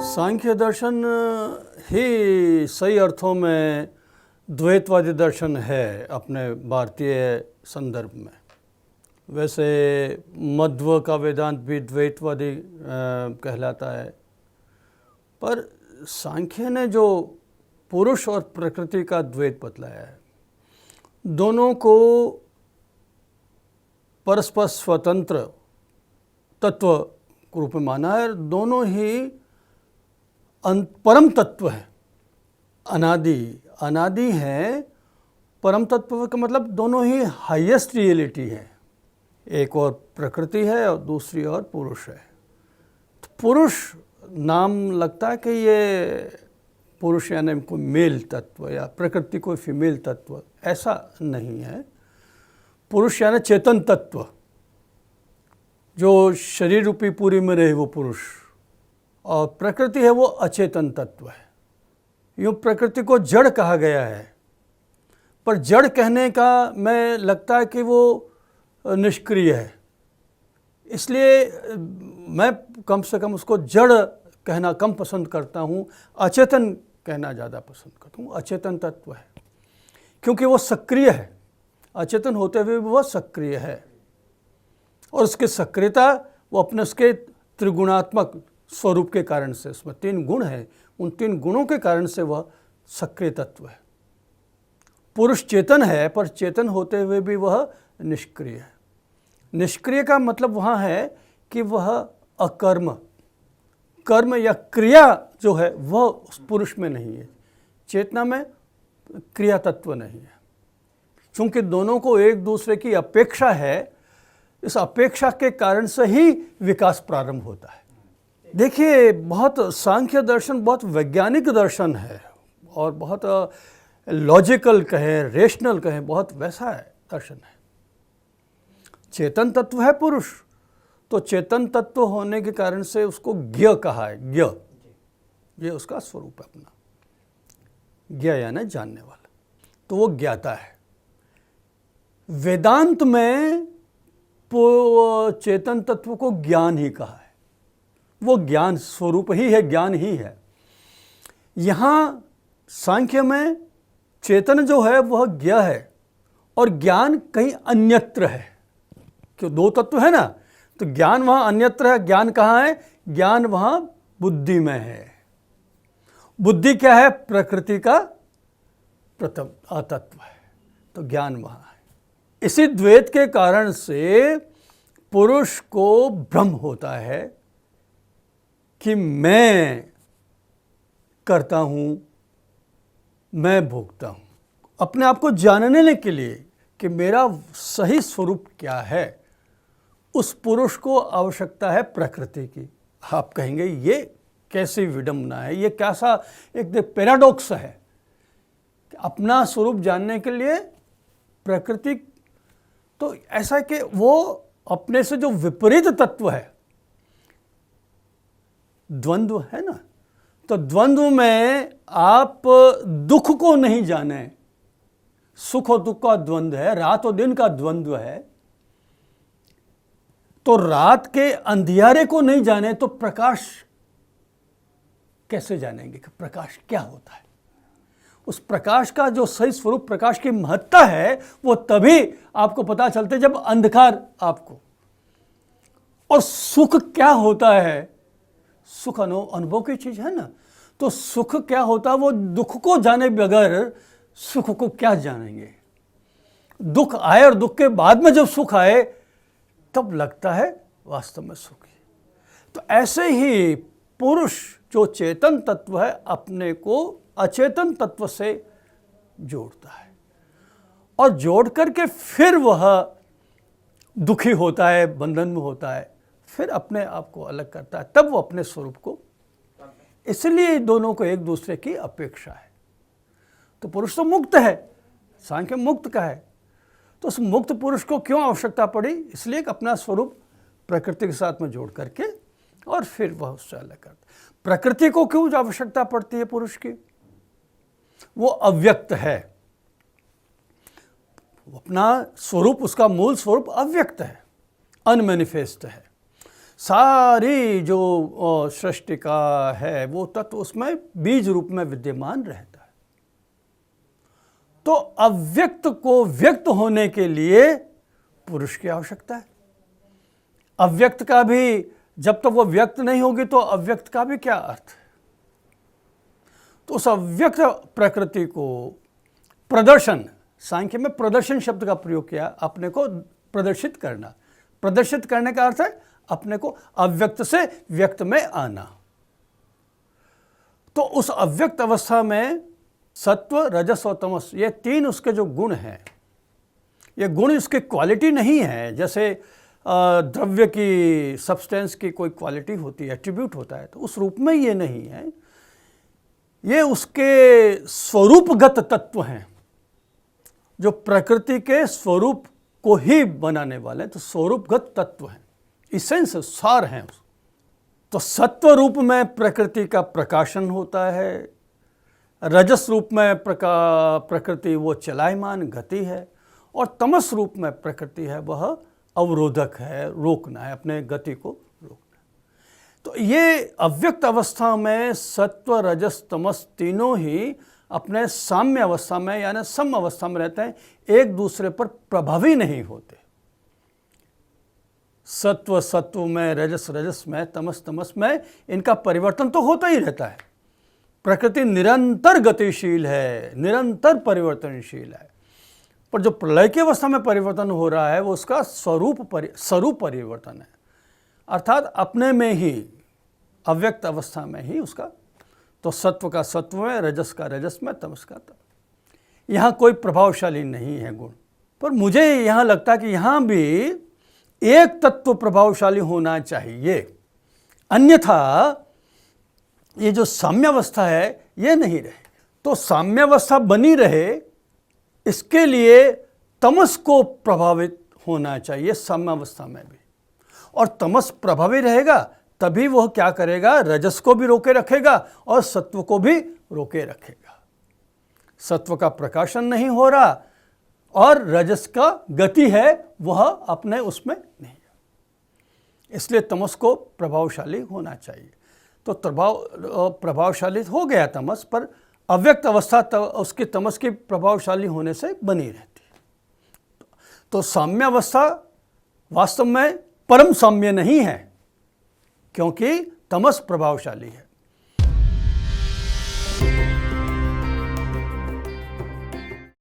सांख्य दर्शन ही सही अर्थों में द्वैतवादी दर्शन है अपने भारतीय संदर्भ में। वैसे मध्व का वेदांत भी द्वैतवादी कहलाता है, पर सांख्य ने जो पुरुष और प्रकृति का द्वैत बतलाया है, दोनों को परस्पर स्वतंत्र तत्व के रूप में माना है। दोनों ही परम तत्व है, अनादि है। परम तत्व का मतलब दोनों ही हाईएस्ट रियलिटी है। एक और प्रकृति है और दूसरी और पुरुष है। तो पुरुष नाम लगता है कि ये पुरुष यानी कोई मेल तत्व या प्रकृति कोई फीमेल तत्व, ऐसा नहीं है। पुरुष यानी चेतन तत्व, जो शरीर रूपी पूरी में रहे वो पुरुष, और प्रकृति है वो अचेतन तत्व है। यूँ प्रकृति को जड़ कहा गया है, पर जड़ कहने का मैं लगता है कि वो निष्क्रिय है, इसलिए मैं कम से कम उसको जड़ कहना कम पसंद करता हूँ, अचेतन कहना ज़्यादा पसंद करता हूँ। अचेतन तत्व है क्योंकि वो सक्रिय है, अचेतन होते हुए भी वह सक्रिय है, और उसकी सक्रियता वो अपने उसके त्रिगुणात्मक स्वरूप के कारण से, उसमें 3 गुण हैं, उन 3 गुणों के कारण से वह सक्रिय तत्व है। पुरुष चेतन है, पर चेतन होते हुए भी वह निष्क्रिय है। निष्क्रिय का मतलब वहाँ है कि वह अकर्म, कर्म या क्रिया जो है वह उस पुरुष में नहीं है। चेतना में क्रिया तत्व नहीं है। चूँकि दोनों को एक दूसरे की अपेक्षा है, इस अपेक्षा के कारण से ही विकास प्रारंभ होता है। देखिए, बहुत सांख्य दर्शन बहुत वैज्ञानिक दर्शन है और बहुत लॉजिकल कहें, रेशनल कहें, बहुत वैसा है दर्शन है। चेतन तत्व है पुरुष, तो चेतन तत्व होने के कारण से उसको ज्ञ कहा है। ज्ञ, ये उसका स्वरूप है अपना। ज्ञ यानी जानने वाला, तो वो ज्ञाता है। वेदांत में चेतन तत्व को ज्ञान ही कहा है। वो ज्ञान स्वरूप ही है, ज्ञान ही है। यहाँ सांख्य में चेतन जो है वह ज्ञ है और ज्ञान कहीं अन्यत्र है। क्यों, 2 तत्व है ना, तो ज्ञान वहाँ अन्यत्र है। ज्ञान कहाँ है? ज्ञान वहाँ बुद्धि में है। बुद्धि क्या है? प्रकृति का प्रथम तत्व है, तो ज्ञान वहाँ है। इसी द्वैत के कारण से पुरुष को भ्रम होता है कि मैं करता हूँ, मैं भोगता हूँ। अपने आप को जानने के लिए कि मेरा सही स्वरूप क्या है, उस पुरुष को आवश्यकता है प्रकृति की। आप कहेंगे ये कैसी विडंबना है, ये कैसा एक पैराडॉक्स है। अपना स्वरूप जानने के लिए प्रकृति, तो ऐसा कि वो अपने से जो विपरीत तत्व है, द्वंद्व है ना, तो द्वंद्व में आप दुख को नहीं जाने, सुख और दुख का द्वंद्व है, रात और दिन का द्वंद्व है, तो रात के अंधियारे को नहीं जाने तो प्रकाश कैसे जानेंगे कि प्रकाश क्या होता है। उस प्रकाश का जो सही स्वरूप, प्रकाश की महत्ता है, वो तभी आपको पता चलते जब अंधकार आपको। और सुख क्या होता है? सुख अनुभव की चीज है ना, तो सुख क्या होता है? वो दुख को जाने बगैर सुख को क्या जानेंगे। दुख आए और दुख के बाद में जब सुख आए तब लगता है वास्तव में सुख है। तो ऐसे ही पुरुष जो चेतन तत्व है अपने को अचेतन तत्व से जोड़ता है, और जोड़ करके फिर वह दुखी होता है, बंधन में होता है, फिर अपने आप को अलग करता है, तब वो अपने स्वरूप को। इसलिए दोनों को एक दूसरे की अपेक्षा है। तो पुरुष तो मुक्त है, सांख्य मुक्त का है, तो उस मुक्त पुरुष को क्यों आवश्यकता पड़ी? इसलिए कि अपना स्वरूप प्रकृति के साथ में जोड़ करके और फिर वह उससे अलग करता। प्रकृति को क्यों आवश्यकता पड़ती है पुरुष की? वो अव्यक्त है, अपना स्वरूप, उसका मूल स्वरूप अव्यक्त है, अनमैनिफेस्ट है। सारी जो सृष्टि का है वो तत्व उसमें बीज रूप में विद्यमान रहता है। तो अव्यक्त को व्यक्त होने के लिए पुरुष की आवश्यकता है। अव्यक्त का भी जब तक वो व्यक्त नहीं होगी तो अव्यक्त का भी क्या अर्थ है। तो उस अव्यक्त प्रकृति को प्रदर्शन, सांख्य में प्रदर्शन शब्द का प्रयोग किया, अपने को प्रदर्शित करना। प्रदर्शित करने का अर्थ है अपने को अव्यक्त से व्यक्त में आना। तो उस अव्यक्त अवस्था में सत्व, रजस और तमस, ये तीन उसके जो गुण हैं, ये गुण इसके क्वालिटी नहीं है। जैसे द्रव्य की, सब्सटेंस की कोई क्वालिटी होती है, एट्रीब्यूट होता है, तो उस रूप में ये नहीं है। ये उसके स्वरूपगत तत्व हैं जो प्रकृति के स्वरूप को ही बनाने वाले हैं। तो स्वरूपगत तत्व हैं, इसेंस, सार हैं। तो सत्व रूप में प्रकृति का प्रकाशन होता है, रजस रूप में प्रकृति वो चलायमान गति है, और तमस रूप में प्रकृति है वह अवरोधक है, रोकना है, अपने गति को रोकना। तो ये अव्यक्त अवस्था में सत्व, रजस, तमस तीनों ही अपने साम्य अवस्था में यानी सम अवस्था में रहते हैं, एक दूसरे पर प्रभावी नहीं होते। सत्व सत्व में, रजस रजस में, तमस तमस में, इनका परिवर्तन तो होता ही रहता है। प्रकृति निरंतर गतिशील है, निरंतर परिवर्तनशील है, पर जो प्रलय की अवस्था में परिवर्तन हो रहा है वो उसका स्वरूप परिवर्तन है, अर्थात अपने में ही, अव्यक्त अवस्था में ही उसका। तो सत्व का सत्व में, रजस का रजस में, तमस का तमस। यहाँ कोई प्रभावशाली नहीं है गुण, पर मुझे यहाँ लगता है कि यहाँ भी एक तत्व प्रभावशाली होना चाहिए, अन्यथा ये जो साम्यावस्था है ये नहीं रहे। तो साम्यावस्था बनी रहे इसके लिए तमस को प्रभावित होना चाहिए साम्यावस्था में भी, और तमस प्रभावी रहेगा तभी वह क्या करेगा, रजस को भी रोके रखेगा और सत्व को भी रोके रखेगा। सत्व का प्रकाशन नहीं हो रहा और रजस का गति है वह अपने उसमें नहीं है, इसलिए तमस को प्रभावशाली होना चाहिए। तो प्रभावशाली हो गया तमस, पर अव्यक्त अवस्था उसकी तमस की प्रभावशाली होने से बनी रहती है। तो साम्यावस्था वास्तव में परम साम्य नहीं है, क्योंकि तमस प्रभावशाली है।